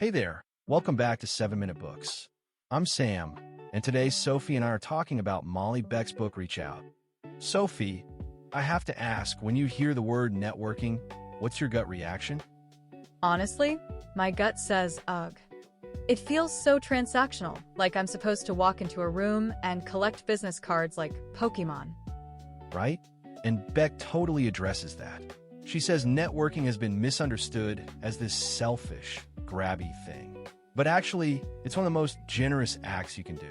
Hey there, welcome back to 7 Minute Books. I'm Sam, and today Sophie and I are talking about Molly Beck's book, Reach Out. Sophie, I have to ask, when you hear the word networking, what's your gut reaction? Honestly, my gut says ugh. It feels so transactional, like I'm supposed to walk into a room and collect business cards like Pokemon. Right? And Beck totally addresses that. She says networking has been misunderstood as this selfish, grabby thing. But actually, it's one of the most generous acts you can do.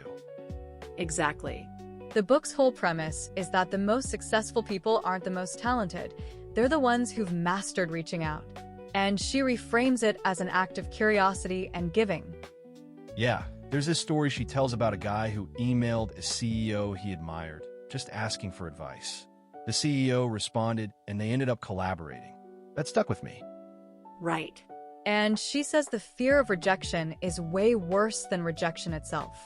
Exactly. The book's whole premise is that the most successful people aren't the most talented. They're the ones who've mastered reaching out. And she reframes it as an act of curiosity and giving. Yeah, there's this story she tells about a guy who emailed a CEO he admired, just asking for advice. The CEO responded, and they ended up collaborating. That stuck with me. Right. And she says the fear of rejection is way worse than rejection itself.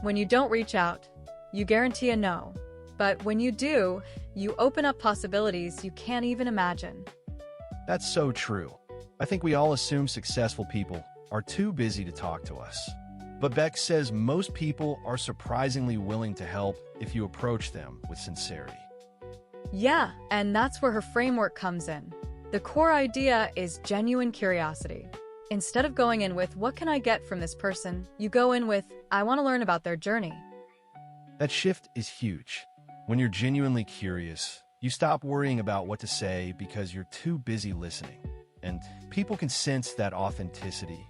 When you don't reach out, you guarantee a no. But when you do, you open up possibilities you can't even imagine. That's so true. I think we all assume successful people are too busy to talk to us. But Beck says most people are surprisingly willing to help if you approach them with sincerity. Yeah, and that's where her framework comes in. The core idea is genuine curiosity. Instead of going in with, what can I get from this person, you go in with, I want to learn about their journey. That shift is huge. When you're genuinely curious, you stop worrying about what to say because you're too busy listening. And people can sense that authenticity.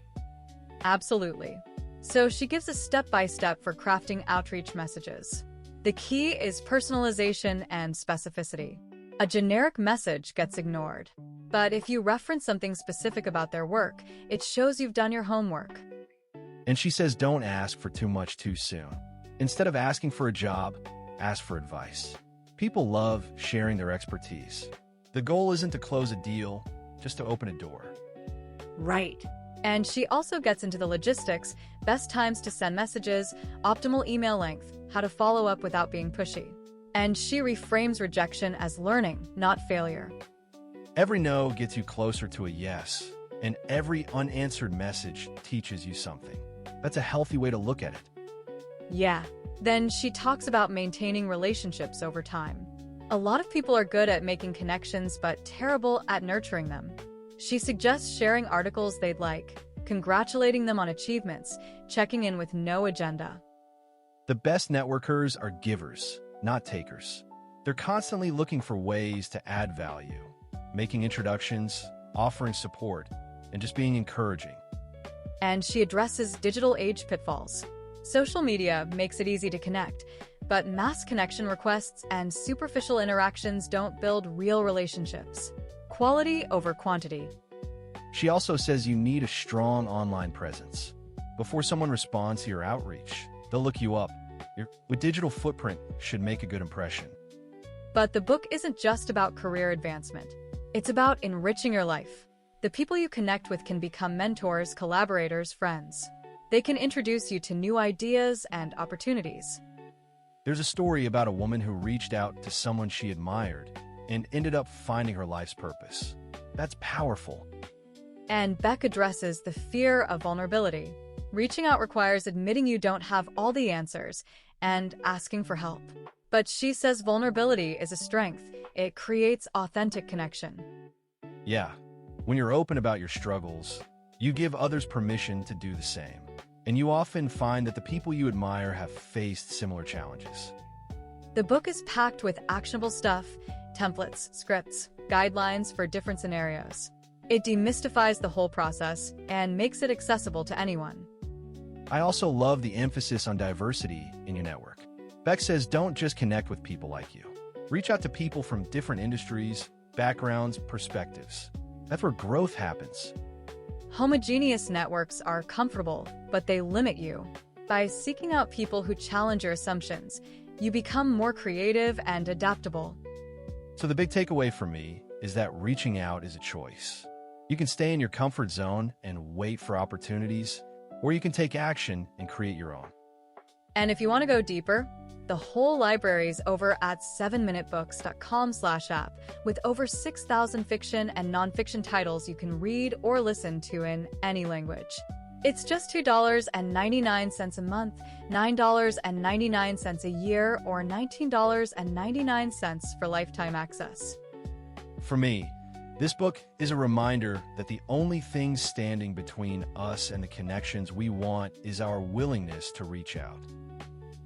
Absolutely. So she gives a step-by-step for crafting outreach messages. The key is personalization and specificity. A generic message gets ignored. But if you reference something specific about their work, it shows you've done your homework. And she says don't ask for too much too soon. Instead of asking for a job, ask for advice. People love sharing their expertise. The goal isn't to close a deal, just to open a door. Right. And she also gets into the logistics, best times to send messages, optimal email length, how to follow up without being pushy. And she reframes rejection as learning, not failure. Every no gets you closer to a yes, and every unanswered message teaches you something. That's a healthy way to look at it. Yeah. Then she talks about maintaining relationships over time. A lot of people are good at making connections but terrible at nurturing them. She suggests sharing articles they'd like, congratulating them on achievements, checking in with no agenda. The best networkers are givers, not takers. They're constantly looking for ways to add value, making introductions, offering support, and just being encouraging. And she addresses digital age pitfalls. Social media makes it easy to connect, but mass connection requests and superficial interactions don't build real relationships. Quality over quantity. She also says you need a strong online presence. Before someone responds to your outreach, they'll look you up. Your digital footprint should make a good impression. But the book isn't just about career advancement. It's about enriching your life. The people you connect with can become mentors, collaborators, friends. They can introduce you to new ideas and opportunities. There's a story about a woman who reached out to someone she admired and ended up finding her life's purpose. That's powerful. And Beck addresses the fear of vulnerability. Reaching out requires admitting you don't have all the answers and asking for help. But she says vulnerability is a strength. It creates authentic connection. Yeah, when you're open about your struggles, you give others permission to do the same. And you often find that the people you admire have faced similar challenges. The book is packed with actionable stuff, templates, scripts, guidelines for different scenarios. It demystifies the whole process and makes it accessible to anyone. I also love the emphasis on diversity in your network. Beck says don't just connect with people like you. Reach out to people from different industries, backgrounds, perspectives. That's where growth happens. Homogeneous networks are comfortable, but they limit you. By seeking out people who challenge your assumptions, you become more creative and adaptable. So the big takeaway for me is that reaching out is a choice. You can stay in your comfort zone and wait for opportunities, or you can take action and create your own. And if you want to go deeper, the whole library is over at 7minutebooks.com/app with over 6,000 fiction and nonfiction titles you can read or listen to in any language. It's just $2.99 a month, $9.99 a year, or $19.99 for lifetime access. For me, this book is a reminder that the only thing standing between us and the connections we want is our willingness to reach out.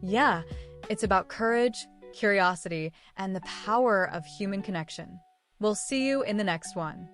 Yeah, it's about courage, curiosity, and the power of human connection. We'll see you in the next one.